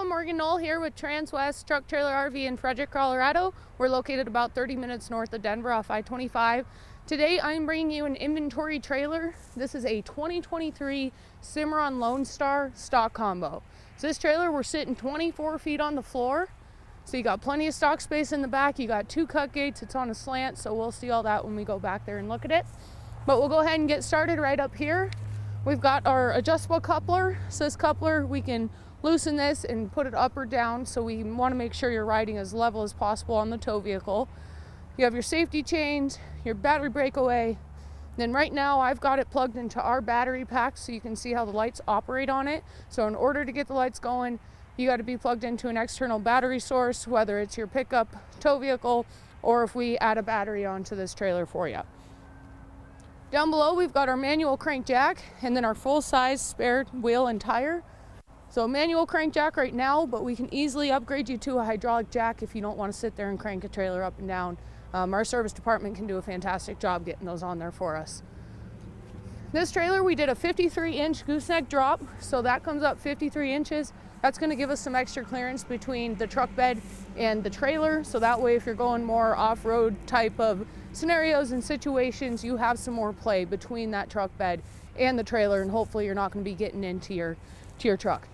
Morgan Knoll here with Transwest Truck Trailer RV in Frederick, Colorado. We're located about 30 minutes north of Denver off I-25. Today I'm bringing you an inventory trailer. This is a 2023 Cimarron Lonestar stock combo. So this trailer, we're sitting 24 feet on the floor. So you got plenty of stock space in the back. You got 2 cut gates. It's on a slant, so we'll see all that when we go back there and look at it. But we'll go ahead and get started right up here. We've got our adjustable coupler. So this coupler, we can loosen this and put it up or down, so we want to make sure you're riding as level as possible on the tow vehicle. You have your safety chains, your battery breakaway. Then right now I've got it plugged into our battery pack so you can see how the lights operate on it. So in order to get the lights going, you got to be plugged into an external battery source, whether it's your pickup tow vehicle or if we add a battery onto this trailer for you. Down below we've got our manual crank jack and then our full size spare wheel and tire. So manual crank jack right now, but we can easily upgrade you to a hydraulic jack if you don't want to sit there and crank a trailer up and down. Our service department can do a fantastic job getting those on there for us. This trailer, we did a 53-inch gooseneck drop, so that comes up 53 inches. That's going to give us some extra clearance between the truck bed and the trailer, so that way if you're going more off-road type of scenarios and situations, you have some more play between that truck bed and the trailer, and hopefully you're not going to be getting into your truck.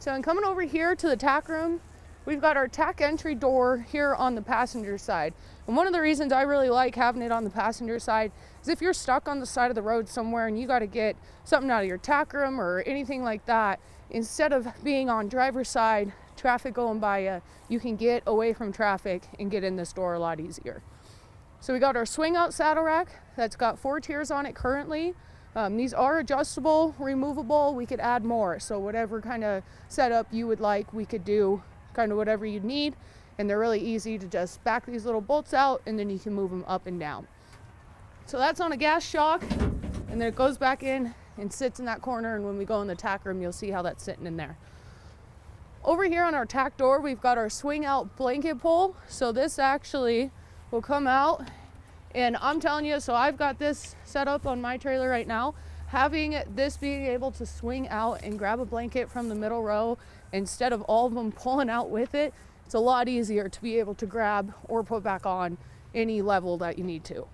So in coming over here to the tack room, we've got our tack entry door here on the passenger side. And one of the reasons I really like having it on the passenger side is if you're stuck on the side of the road somewhere and you got to get something out of your tack room or anything like that, instead of being on driver's side, traffic going by you, you can get away from traffic and get in this door a lot easier. So we got our swing out saddle rack that's got 4 tiers on it currently. These are adjustable, removable. We could add more. So whatever kind of setup you would like, we could do kind of whatever you need. And they're really easy to just back these little bolts out and then you can move them up and down. So that's on a gas shock, and then it goes back in and sits in that corner. And when we go in the tack room, you'll see how that's sitting in there. Over here on our tack door, we've got our swing out blanket pole. So this actually will come out. And I'm telling you, so I've got this set up on my trailer right now. Having this being able to swing out and grab a blanket from the middle row instead of all of them pulling out with it, it's a lot easier to be able to grab or put back on any level that you need to.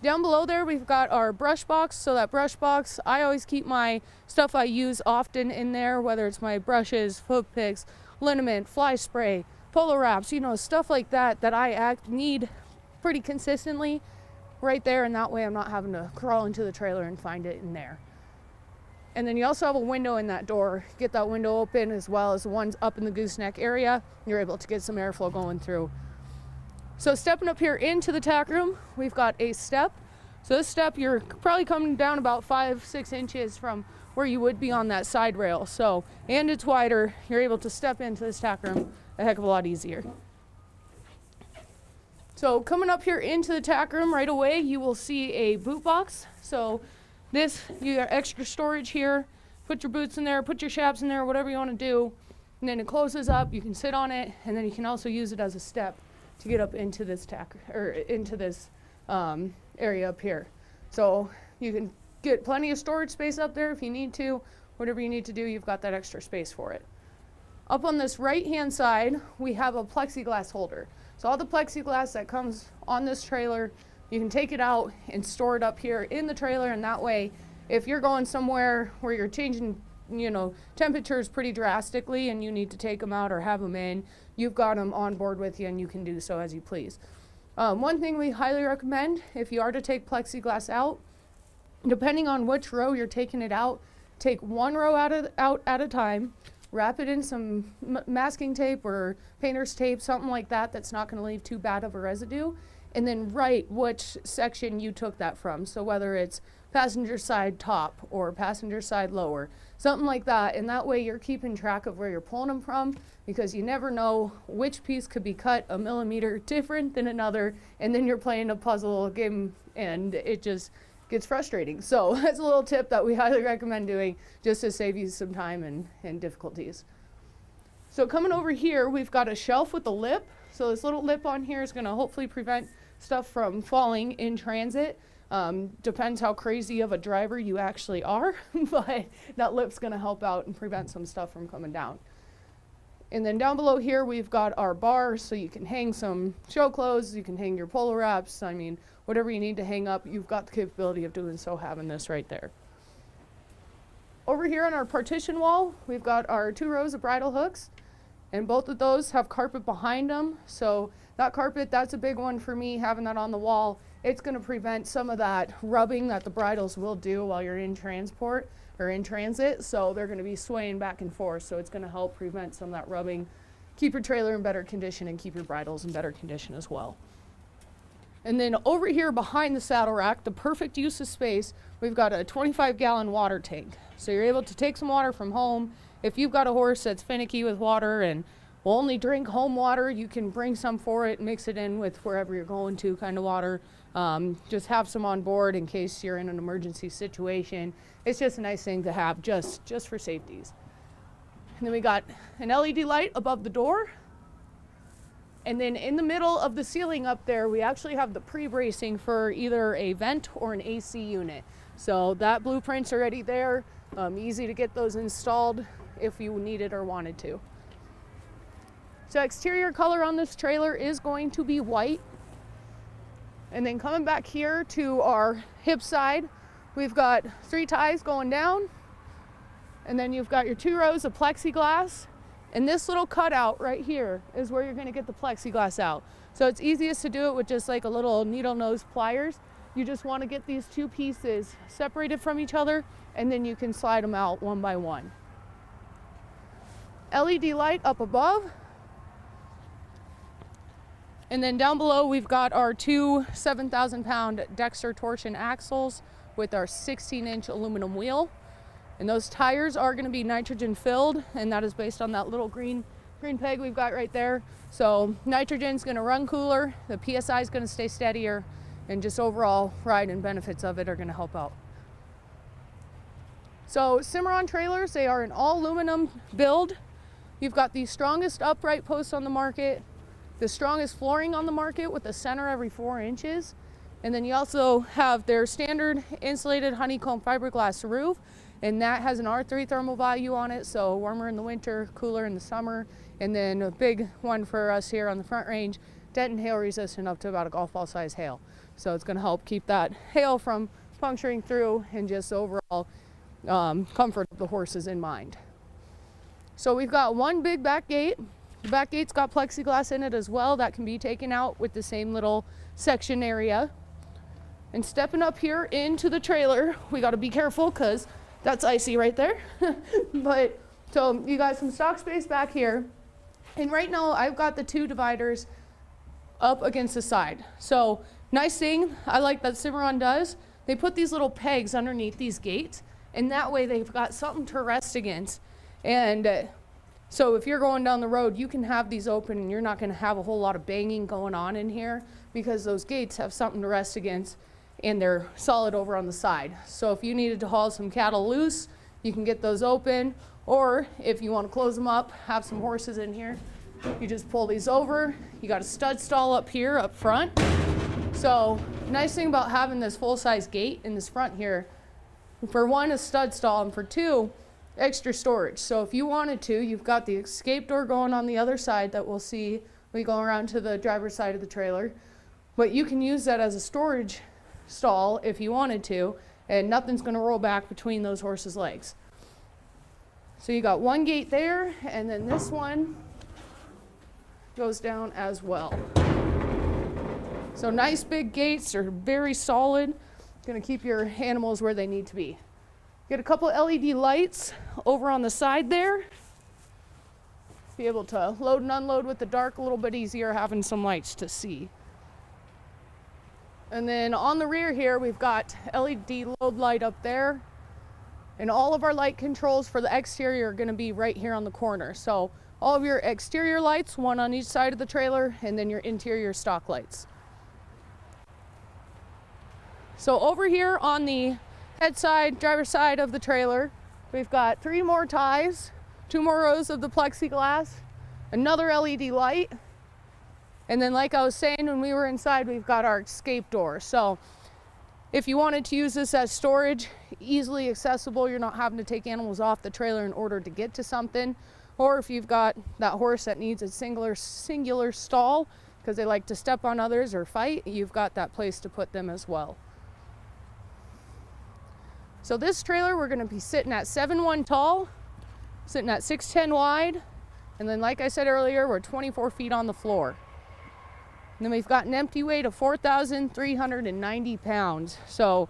Down below there, we've got our brush box. So that brush box, I always keep my stuff I use often in there, whether it's my brushes, foot picks, liniment, fly spray, polo wraps, you know, stuff like that that I need pretty consistently right there, and that way I'm not having to crawl into the trailer and find it in there. And then you also have a window in that door. Get that window open as well as the ones up in the gooseneck area. You're able to get some airflow going through. So stepping up here into the tack room, we've got a step. So this step, you're probably coming down about 5-6 inches from where you would be on that side rail. So, and it's wider, you're able to step into this tack room a heck of a lot easier. So coming up here into the tack room right away, you will see a boot box. So this, you got extra storage here. Put your boots in there, put your chaps in there, whatever you want to do. And then it closes up, you can sit on it, and then you can also use it as a step to get up into this tack, or into this area up here. So you can get plenty of storage space up there if you need to. Whatever you need to do, you've got that extra space for it. Up on this right-hand side, we have a plexiglass holder. So all the plexiglass that comes on this trailer, you can take it out and store it up here in the trailer, and that way, if you're going somewhere where you're changing, you know, temperatures pretty drastically and you need to take them out or have them in, you've got them on board with you and you can do so as you please. One thing we highly recommend, if you are to take plexiglass out, depending on which row you're taking it out, take one row out at a time. Wrap it in some masking tape or painter's tape, something like that that's not going to leave too bad of a residue, and then write which section you took that from. So whether it's passenger side top or passenger side lower, something like that, and that way you're keeping track of where you're pulling them from, because you never know which piece could be cut a millimeter different than another, and then you're playing a puzzle game and it just gets frustrating. So that's a little tip that we highly recommend doing just to save you some time and difficulties. So coming over here, we've got a shelf with a lip. So this little lip on here is going to hopefully prevent stuff from falling in transit. Depends how crazy of a driver you actually are, but that lip's gonna help out and prevent some stuff from coming down. And then down below here, we've got our bar, so you can hang some show clothes, you can hang your polo wraps, I mean, whatever you need to hang up, you've got the capability of doing so, having this right there. Over here on our partition wall, we've got our 2 rows of bridle hooks, and both of those have carpet behind them. So that carpet, that's a big one for me, having that on the wall. It's gonna prevent some of that rubbing that the bridles will do while you're in transport or in transit. So they're gonna be swaying back and forth. So it's gonna help prevent some of that rubbing, keep your trailer in better condition and keep your bridles in better condition as well. And then over here behind the saddle rack, the perfect use of space, we've got a 25-gallon water tank. So you're able to take some water from home. If you've got a horse that's finicky with water and will only drink home water, you can bring some for it, mix it in with wherever you're going to kind of water. Just have some on board in case you're in an emergency situation. It's just a nice thing to have just for safeties. And then we got an LED light above the door. And then in the middle of the ceiling up there, we actually have the pre-bracing for either a vent or an AC unit. So that blueprint's already there. Easy to get those installed if you needed or wanted to. So exterior color on this trailer is going to be white. And then coming back here to our hip side, we've got 3 ties going down. And then you've got your 2 rows of plexiglass. And this little cutout right here is where you're gonna get the plexiglass out. So it's easiest to do it with just like a little needle nose pliers. You just wanna get these 2 pieces separated from each other, and then you can slide them out one by one. LED light up above. And then down below, we've got our 2 7,000-pound Dexter torsion axles with our 16-inch aluminum wheel. And those tires are going to be nitrogen filled, and that is based on that little green peg we've got right there. So nitrogen's going to run cooler, the PSI is going to stay steadier, and just overall ride and benefits of it are going to help out. So Cimarron trailers, they are an all aluminum build. You've got the strongest upright posts on the market, the strongest flooring on the market with a center every 4 inches. And then you also have their standard insulated honeycomb fiberglass roof, and that has an R3 thermal value on it, so warmer in the winter, cooler in the summer. And then a big one for us here on the Front Range, dent and hail resistant up to about a golf ball size hail. So it's gonna help keep that hail from puncturing through and just overall comfort of the horses in mind. So we've got one big back gate. The back gate's got plexiglass in it as well that can be taken out with the same little section area. And stepping up here into the trailer, we got to be careful because that's icy right there. But so you got some stock space back here. And right now I've got the 2 dividers up against the side. So nice thing I like that Cimarron does, they put these little pegs underneath these gates, and that way they've got something to rest against. And so if you're going down the road, you can have these open and you're not going to have a whole lot of banging going on in here because those gates have something to rest against and they're solid over on the side. So if you needed to haul some cattle loose, you can get those open, or if you want to close them up, have some horses in here, you just pull these over. You got a stud stall up here up front. So nice thing about having this full-size gate in this front here, for 1, a stud stall, and for 2, extra storage. So if you wanted to, you've got the escape door going on the other side that we'll see when we go around to the driver's side of the trailer, but you can use that as a storage stall if you wanted to, and nothing's going to roll back between those horses' legs. So you got 1 gate there, and then this one goes down as well. So nice big gates, are very solid, going to keep your animals where they need to be. Get a couple LED lights over on the side there. Be able to load and unload with the dark a little bit easier, having some lights to see. And then on the rear here, we've got LED load light up there. And all of our light controls for the exterior are going to be right here on the corner. So all of your exterior lights, 1 on each side of the trailer, and then your interior stock lights. So over here on the head side, driver's side of the trailer, we've got 3 more ties, 2 more rows of the plexiglass, another LED light, and then like I was saying when we were inside, we've got our escape door. So If you wanted to use this as storage, easily accessible, you're not having to take animals off the trailer in order to get to something. Or if you've got that horse that needs a singular stall because they like to step on others or fight, you've got that place to put them as well. So this trailer, we're going to be sitting at 7'1" tall, sitting at 6'10" wide, and then like I said earlier, we're 24 feet on the floor. And then we've got an empty weight of 4,390 pounds. So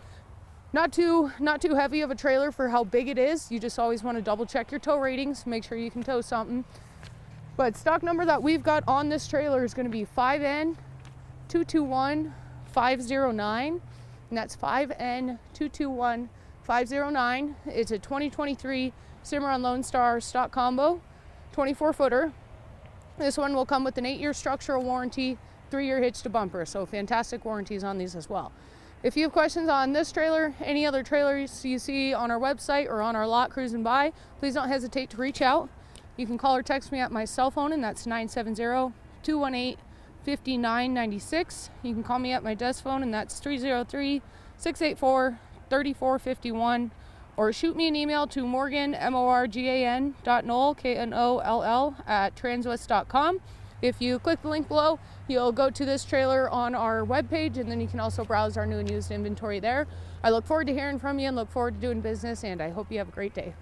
not too heavy of a trailer for how big it is. You just always want to double check your tow ratings, make sure you can tow something. But stock number that we've got on this trailer is going to be 5N221029, and that's 5N221029. It's a 2023 Cimarron Lonestar stock combo, 24 footer. This one will come with an 8-year structural warranty, 3-year hitch to bumper, so fantastic warranties on these as well. If you have questions on this trailer, any other trailers you see on our website or on our lot cruising by, please don't hesitate to reach out. You can call or text me at my cell phone, and that's 970-218-5996. You can call me at my desk phone, and that's 303-684-3451. Or shoot me an email to morgan.knoll, Knoll, at transwest.com. If you click the link below, you'll go to this trailer on our webpage, and then you can also browse our new and used inventory there. I look forward to hearing from you and look forward to doing business, and I hope you have a great day.